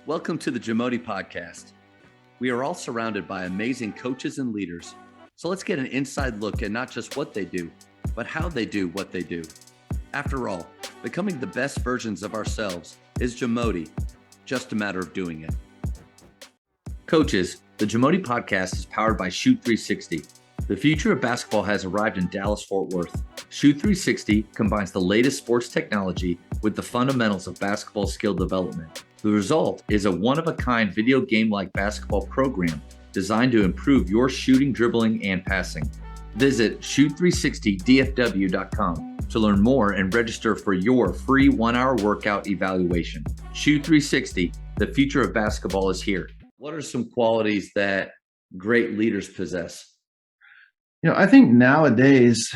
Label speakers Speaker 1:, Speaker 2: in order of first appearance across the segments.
Speaker 1: Welcome to the JAMODI podcast. We are all surrounded by amazing coaches and leaders. So let's get an inside look at not just what they do, but how they do what they do. After all, becoming the best versions of ourselves is JAMODI, just a matter of doing it. Coaches, the JAMODI podcast is powered by Shoot 360. The future of basketball has arrived in Dallas-Fort Worth. Shoot 360 combines the latest sports technology with the fundamentals of basketball skill development. The result is a one-of-a-kind video game-like basketball program designed to improve your shooting, dribbling, and passing. Visit shoot360dfw.com to learn more and register for your free 1-hour workout evaluation. Shoot 360, the future of basketball is here. What are some qualities that great leaders possess?
Speaker 2: I think nowadays,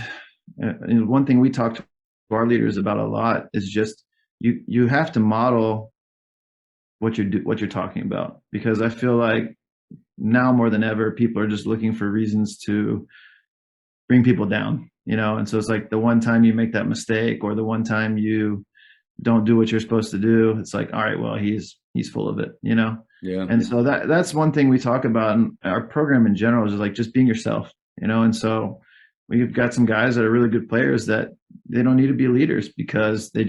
Speaker 2: one thing we talk to our leaders about a lot is just you have to model what you're talking about, because I feel like now more than ever, people are just looking for reasons to bring people down, and so it's like the one time you make that mistake or the one time you don't do what you're supposed to do, it's like, all right, well, he's full of it, Yeah. And so that's one thing we talk about in our program in general is like just being yourself, and so we've got some guys that are really good players that they don't need to be leaders because they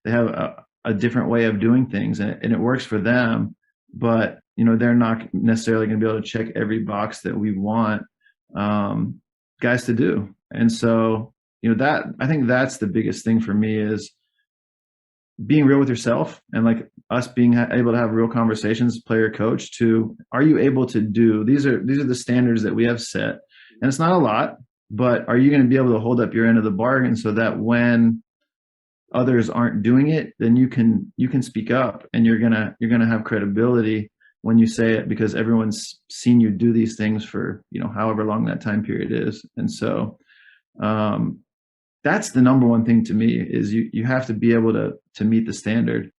Speaker 2: have a different way of doing things and it works for them, but they're not necessarily going to be able to check every box that we want guys to do. And so that I think that's the biggest thing for me is being real with yourself and like us being able to have real conversations, player coach, to are you able to do these are the standards that we have set, and it's not a lot, but are you going to be able to hold up your end of the bargain so that when others aren't doing it, then you can speak up and you're gonna have credibility when you say it, because everyone's seen you do these things for however long that time period is. And so that's the number one thing to me is you have to be able to meet the standard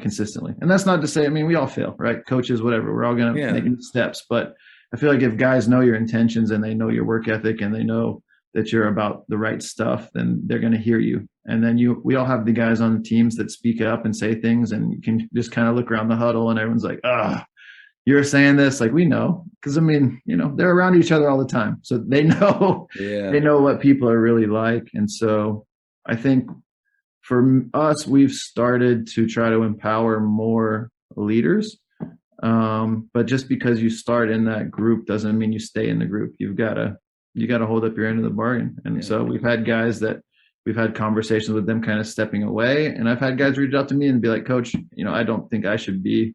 Speaker 2: consistently. And that's not to say, we all fail, right? Coaches, whatever, we're all gonna make steps, but I feel like if guys know your intentions and they know your work ethic and they know that you're about the right stuff, then they're going to hear you. And then we all have the guys on the teams that speak up and say things, and you can just kind of look around the huddle and everyone's like, you're saying this, like, we know, because they're around each other all the time. So they know, they know what people are really like. And so I think for us, we've started to try to empower more leaders. But just because you start in that group doesn't mean you stay in the group. You got to hold up your end of the bargain. And so we've had guys that we've had conversations with them kind of stepping away. And I've had guys reach out to me and be like, Coach, I don't think I should be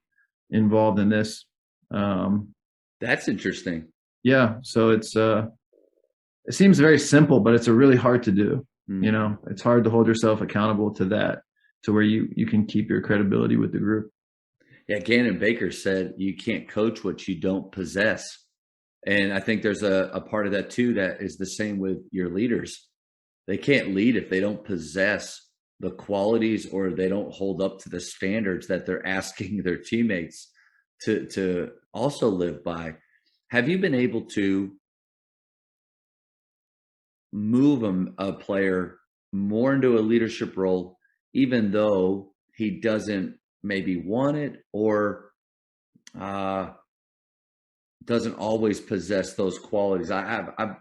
Speaker 2: involved in this.
Speaker 1: That's interesting.
Speaker 2: Yeah. So it seems very simple, but it's really hard to do. Mm-hmm. It's hard to hold yourself accountable to that, to where you can keep your credibility with the group.
Speaker 1: Yeah. Gannon Baker said, you can't coach what you don't possess. And I think there's a part of that too, that is the same with your leaders. They can't lead if they don't possess the qualities or they don't hold up to the standards that they're asking their teammates to also live by. Have you been able to move a player more into a leadership role, even though he doesn't maybe want it or doesn't always possess those qualities? I've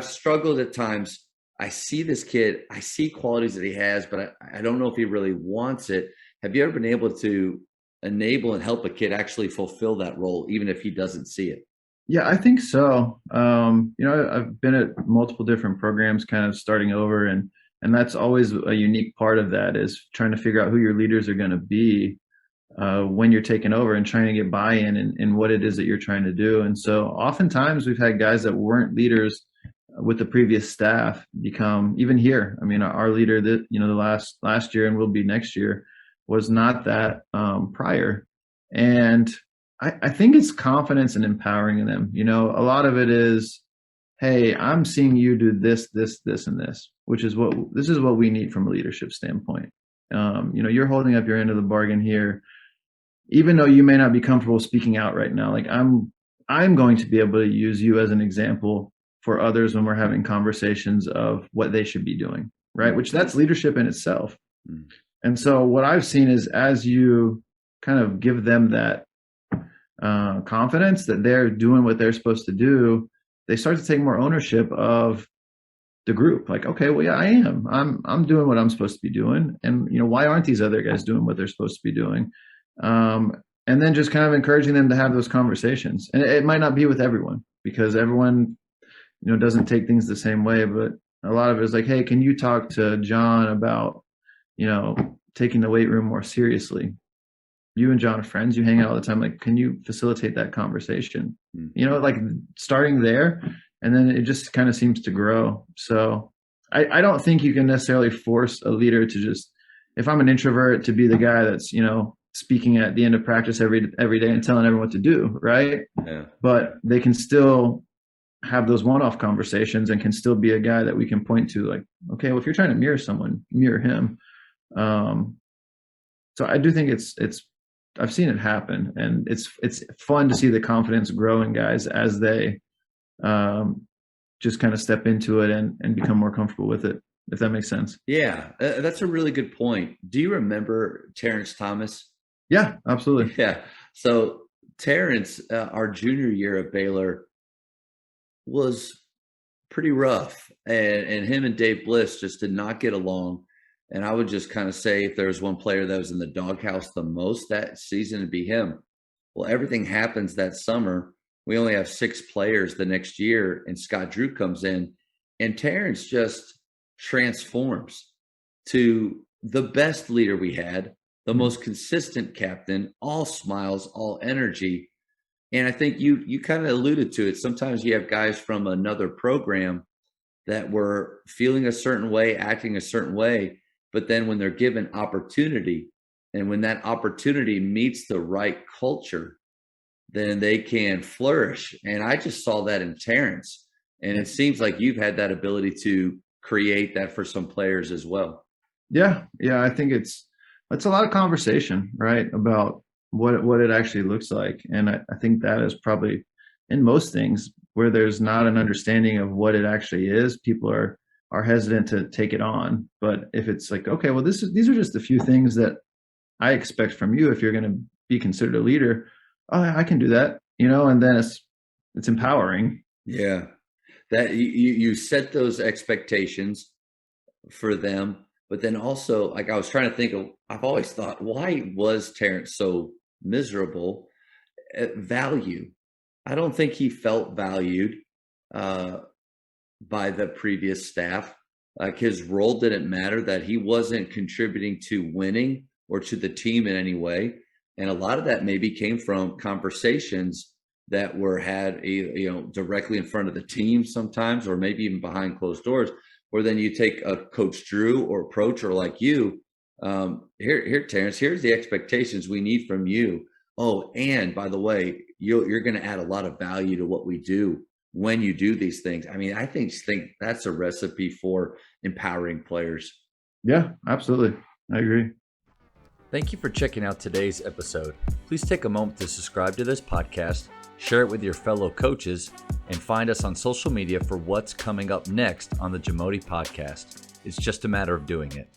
Speaker 1: struggled at times. I see this kid, I see qualities that he has, but I don't know if he really wants it. Have you ever been able to enable and help a kid actually fulfill that role, even if he doesn't see it?
Speaker 2: Yeah, I think so. I've been at multiple different programs kind of starting over, and that's always a unique part of that is trying to figure out who your leaders are going to be when you're taking over and trying to get buy-in in what it is that you're trying to do. And so oftentimes we've had guys that weren't leaders with the previous staff become, even here, our leader that, the last year and will be next year was not that prior. And I think it's confidence and empowering them. A lot of it is, hey, I'm seeing you do this, this, this, and this, which is what we need from a leadership standpoint. You're holding up your end of the bargain here, even though you may not be comfortable speaking out right now. Like I'm going to be able to use you as an example for others when we're having conversations of what they should be doing, right? Which that's leadership in itself. And so what I've seen is as you kind of give them that confidence that they're doing what they're supposed to do, they start to take more ownership of the group. Like, okay, well, yeah, I am. I'm doing what I'm supposed to be doing, and why aren't these other guys doing what they're supposed to be doing? And then just kind of encouraging them to have those conversations. And it might not be with everyone, because everyone doesn't take things the same way, but a lot of it is like, hey, can you talk to John about taking the weight room more seriously? You and John are friends, you hang out all the time. Like, can you facilitate that conversation? Like starting there, and then it just kind of seems to grow. So I don't think you can necessarily force a leader to just, if I'm an introvert, to be the guy that's, speaking at the end of practice every day and telling everyone what to do. Right.
Speaker 1: Yeah.
Speaker 2: But they can still have those one-off conversations and can still be a guy that we can point to, like, okay, well, if you're trying to mirror someone, mirror him. So I do think it's I've seen it happen, and it's fun to see the confidence grow in guys as they just kind of step into it and become more comfortable with it, if that makes sense.
Speaker 1: Yeah, that's a really good point. Do you remember Terrence Thomas?
Speaker 2: Yeah, absolutely.
Speaker 1: Yeah. So Terrence, our junior year at Baylor, was pretty rough, and him and Dave Bliss just did not get along. And I would just kind of say, if there was one player that was in the doghouse the most that season, it'd be him. Well, everything happens that summer. We only have 6 players the next year, and Scott Drew comes in, and Terrence just transforms to the best leader we had, the most consistent captain, all smiles, all energy. And I think you kind of alluded to it. Sometimes you have guys from another program that were feeling a certain way, acting a certain way, but then when they're given opportunity, and when that opportunity meets the right culture, then they can flourish. And I just saw that in Terrence. And it seems like you've had that ability to create that for some players as well.
Speaker 2: Yeah. I think it's a lot of conversation, right, about what it actually looks like. And I think that is probably in most things where there's not an understanding of what it actually is, people are hesitant to take it on. But if it's like, okay, well, these are just a few things that I expect from you if you're going to be considered a leader. Oh, I can do that, and then it's empowering.
Speaker 1: Yeah. That you set those expectations for them, but then also, like, I was trying to think of, I've always thought, why was Terrence so miserable? Value. I don't think he felt valued by the previous staff. Like, his role didn't matter, that he wasn't contributing to winning or to the team in any way. And a lot of that maybe came from conversations that were had, directly in front of the team sometimes, or maybe even behind closed doors, where then you take a Coach Drew or approach, or like you, here, Terrence, here's the expectations we need from you. Oh, and by the way, you're going to add a lot of value to what we do when you do these things. I mean, I think that's a recipe for empowering players.
Speaker 2: Yeah, absolutely. I agree.
Speaker 1: Thank you for checking out today's episode. Please take a moment to subscribe to this podcast, share it with your fellow coaches, and find us on social media for what's coming up next on the JAMODI podcast. It's just a matter of doing it.